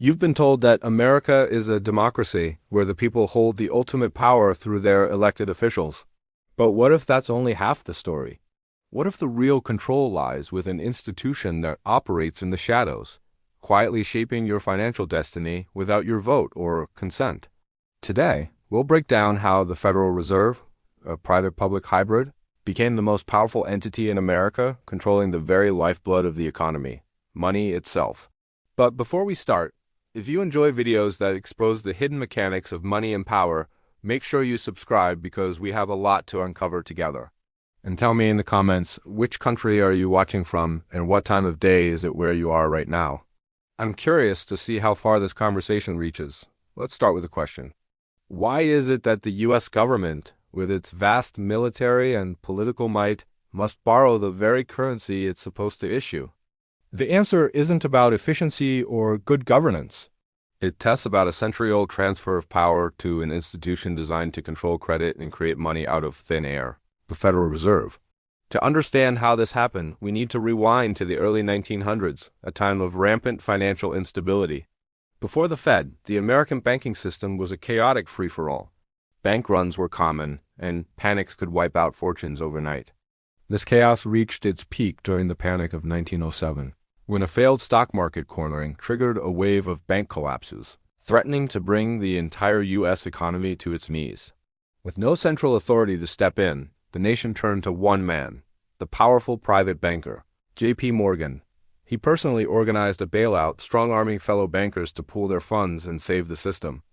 You've been told that America is a democracy where the people hold the ultimate power through their elected officials. But what if that's only half the story? What if the real control lies with an institution that operates in the shadows, quietly shaping your financial destiny without your vote or consent? Today, we'll break down how the Federal Reserve, a private-public hybrid, became the most powerful entity in America, controlling the very lifeblood of the economy, money itself. But before we start, if you enjoy videos that expose the hidden mechanics of money and power, make sure you subscribe because we have a lot to uncover together. And tell me in the comments, which country are you watching from and what time of day is it where you are right now? I'm curious to see how far this conversation reaches. Let's start with a question. Why is it that the U.S. government, with its vast military and political might, must borrow the very currency it's supposed to issue? The answer isn't about efficiency or good governance. It tests about a century-old transfer of power to an institution designed to control credit and create money out of thin air, the Federal Reserve. To understand how this happened, we need to rewind to the early 1900s, a time of rampant financial instability. Before the Fed, the American banking system was a chaotic free-for-all. Bank runs were common, and panics could wipe out fortunes overnight. This chaos reached its peak during the Panic of 1907. When a failed stock market cornering triggered a wave of bank collapses, threatening to bring the entire U.S. economy to its knees. With no central authority to step in, the nation turned to one man, the powerful private banker, J.P. Morgan. He personally organized a bailout, strong-arming fellow bankers to pool their funds and save the system.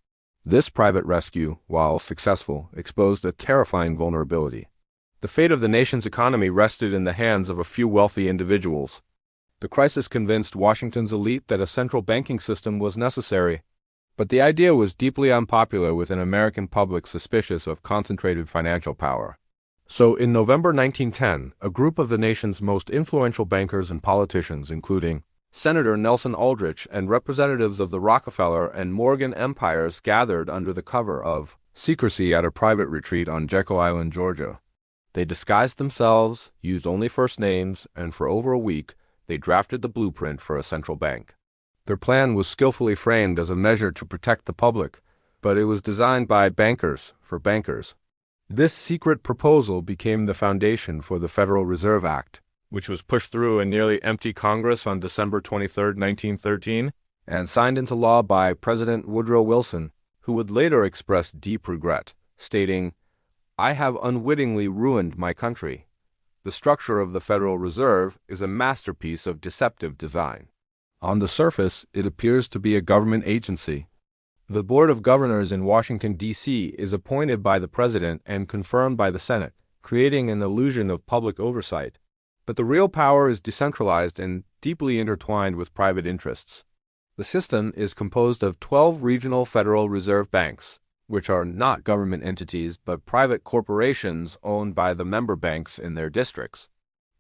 This private rescue, while successful, exposed a terrifying vulnerability. The fate of the nation's economy rested in the hands of a few wealthy individuals. The crisis convinced Washington's elite that a central banking system was necessary, but the idea was deeply unpopular with an American public suspicious of concentrated financial power. So in November 1910, a group of the nation's most influential bankers and politicians, including Senator Nelson Aldrich and representatives of the Rockefeller and Morgan empires, gathered under the cover of secrecy at a private retreat on Jekyll Island, Georgia. They disguised themselves, used only first names, and for over a week, they drafted the blueprint for a central bank. Their plan was skillfully framed as a measure to protect the public, but it was designed by bankers for bankers. This secret proposal became the foundation for the Federal Reserve Act, which was pushed through a nearly empty Congress on December 23, 1913, and signed into law by President Woodrow Wilson, who would later express deep regret, stating, "I have unwittingly ruined my country." The structure of the Federal Reserve is a masterpiece of deceptive design. On the surface, it appears to be a government agency. The Board of Governors in Washington, D.C. is appointed by the President and confirmed by the Senate, creating an illusion of public oversight. But the real power is decentralized and deeply intertwined with private interests. The system is composed of 12 regional Federal Reserve banks, which are not government entities but private corporations owned by the member banks in their districts.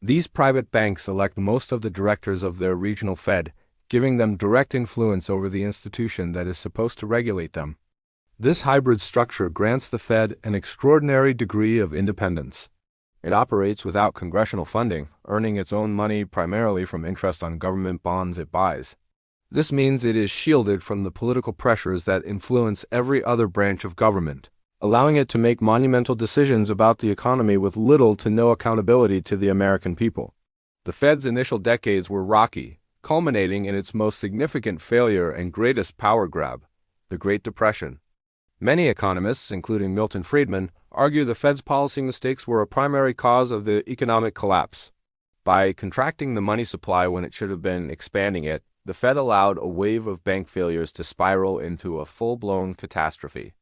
These private banks elect most of the directors of their regional Fed, giving them direct influence over the institution that is supposed to regulate them. This hybrid structure grants the Fed an extraordinary degree of independence. It operates without congressional funding, earning its own money primarily from interest on government bonds it buys. This means it is shielded from the political pressures that influence every other branch of government, allowing it to make monumental decisions about the economy with little to no accountability to the American people. The Fed's initial decades were rocky, culminating in its most significant failure and greatest power grab, the Great Depression. Many economists, including Milton Friedman, argue the Fed's policy mistakes were a primary cause of the economic collapse. By contracting the money supply when it should have been expanding it, the Fed allowed a wave of bank failures to spiral into a full-blown catastrophe.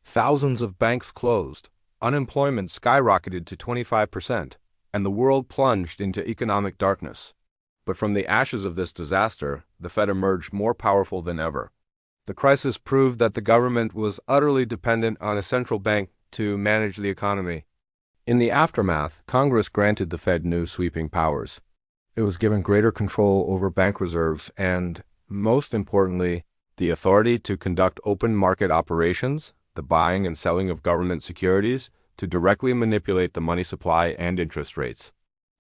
Thousands of banks closed, unemployment skyrocketed to 25%, and the world plunged into economic darkness. But from the ashes of this disaster, the Fed emerged more powerful than ever. The crisis proved that the government was utterly dependent on a central bank to manage the economy. In the aftermath, Congress granted the Fed new sweeping powers. It was given greater control over bank reserves and, most importantly, the authority to conduct open market operations, the buying and selling of government securities, to directly manipulate the money supply and interest rates.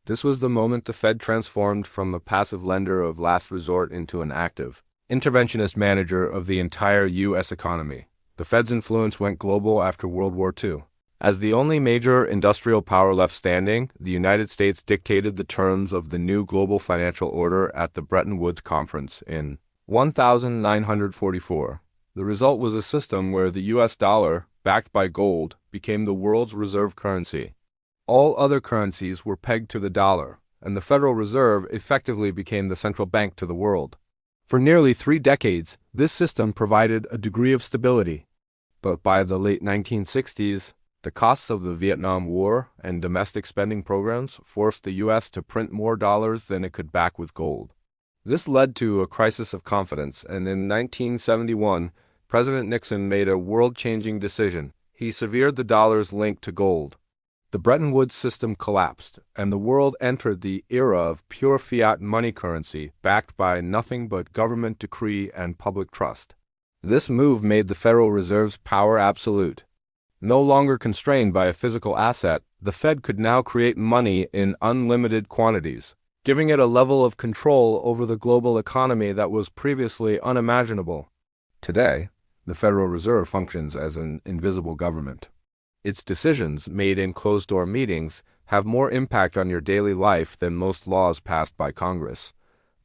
This was the moment the Fed transformed from a passive lender of last resort into an active, interventionist manager of the entire U.S. economy. The Fed's influence went global after World War II. As the only major industrial power left standing, the United States dictated the terms of the new global financial order at the Bretton Woods Conference in 1944. The result was a system where the U.S. dollar, backed by gold, became the world's reserve currency. All other currencies were pegged to the dollar, and the Federal Reserve effectively became the central bank to the world. For nearly 3 decades, this system provided a degree of stability. But by the late 1960s, the costs of the Vietnam War and domestic spending programs forced the U.S. to print more dollars than it could back with gold. This led to a crisis of confidence, and in 1971, President Nixon made a world-changing decision. He severed the dollar's link to gold. The Bretton Woods system collapsed, and the world entered the era of pure fiat money currency backed by nothing but government decree and public trust. This move made the Federal Reserve's power absolute. No longer constrained by a physical asset, the Fed could now create money in unlimited quantities, giving it a level of control over the global economy that was previously unimaginable. Today, the Federal Reserve functions as an invisible government. Its decisions, made in closed-door meetings, have more impact on your daily life than most laws passed by Congress.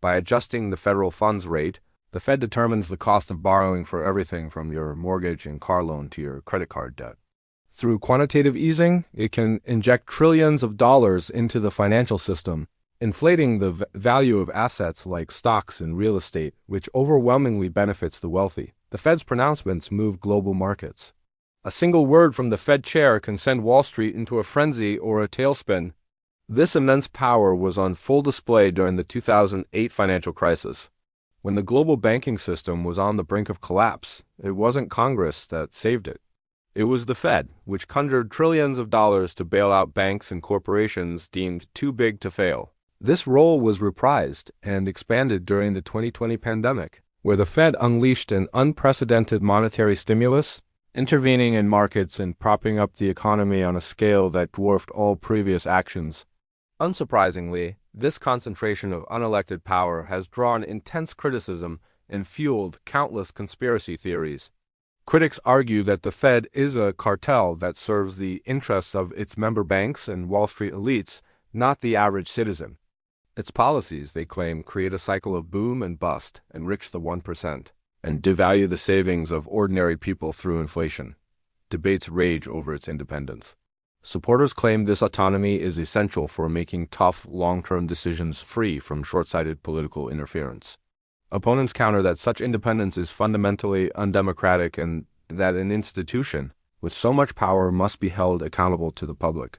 By adjusting the federal funds rate, the Fed determines the cost of borrowing for everything from your mortgage and car loan to your credit card debt. Through quantitative easing, it can inject trillions of dollars into the financial system, inflating the value of assets like stocks and real estate, which overwhelmingly benefits the wealthy. The Fed's pronouncements move global markets. A single word from the Fed chair can send Wall Street into a frenzy or a tailspin. This immense power was on full display during the 2008 financial crisis. When the global banking system was on the brink of collapse, it wasn't Congress that saved it. It was the Fed, which conjured trillions of dollars to bail out banks and corporations deemed too big to fail. This role was reprised and expanded during the 2020 pandemic, where the Fed unleashed an unprecedented monetary stimulus, intervening in markets and propping up the economy on a scale that dwarfed all previous actions. Unsurprisingly, this concentration of unelected power has drawn intense criticism and fueled countless conspiracy theories. Critics argue that the Fed is a cartel that serves the interests of its member banks and Wall Street elites, not the average citizen. Its policies, they claim, create a cycle of boom and bust, enrich the 1%. And devalue the savings of ordinary people through inflation. Debates rage over its independence. Supporters claim this autonomy is essential for making tough, long-term decisions free from short-sighted political interference. Opponents counter that such independence is fundamentally undemocratic and that an institution with so much power must be held accountable to the public.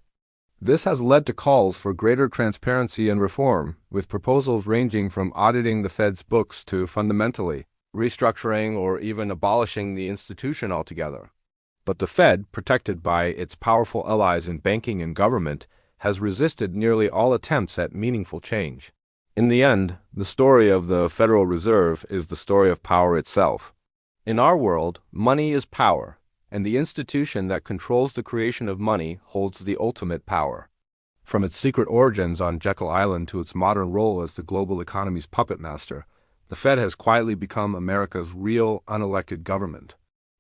This has led to calls for greater transparency and reform, with proposals ranging from auditing the Fed's books to fundamentally restructuring or even abolishing the institution altogether. But the Fed, protected by its powerful allies in banking and government, has resisted nearly all attempts at meaningful change. In the end, the story of the Federal Reserve is the story of power itself. In our world, money is power, and the institution that controls the creation of money holds the ultimate power. From its secret origins on Jekyll Island to its modern role as the global economy's puppet master, the Fed has quietly become America's real, unelected government.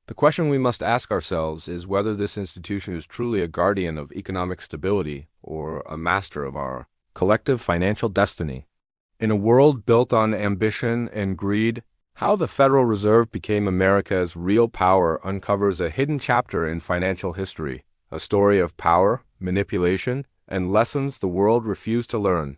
The question we must ask ourselves is whether this institution is truly a guardian of economic stability or a master of our collective financial destiny. In a world built on ambition and greed, how the Federal Reserve became America's real power uncovers a hidden chapter in financial history, a story of power, manipulation, and lessons the world refused to learn.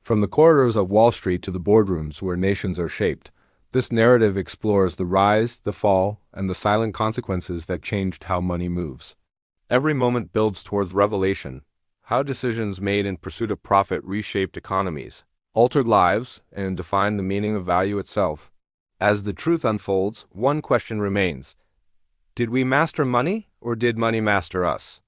From the corridors of Wall Street to the boardrooms where nations are shaped, this narrative explores the rise, the fall, and the silent consequences that changed how money moves. Every moment builds towards revelation, how decisions made in pursuit of profit reshaped economies, altered lives, and defined the meaning of value itself. As the truth unfolds, one question remains: did we master money, or did money master us?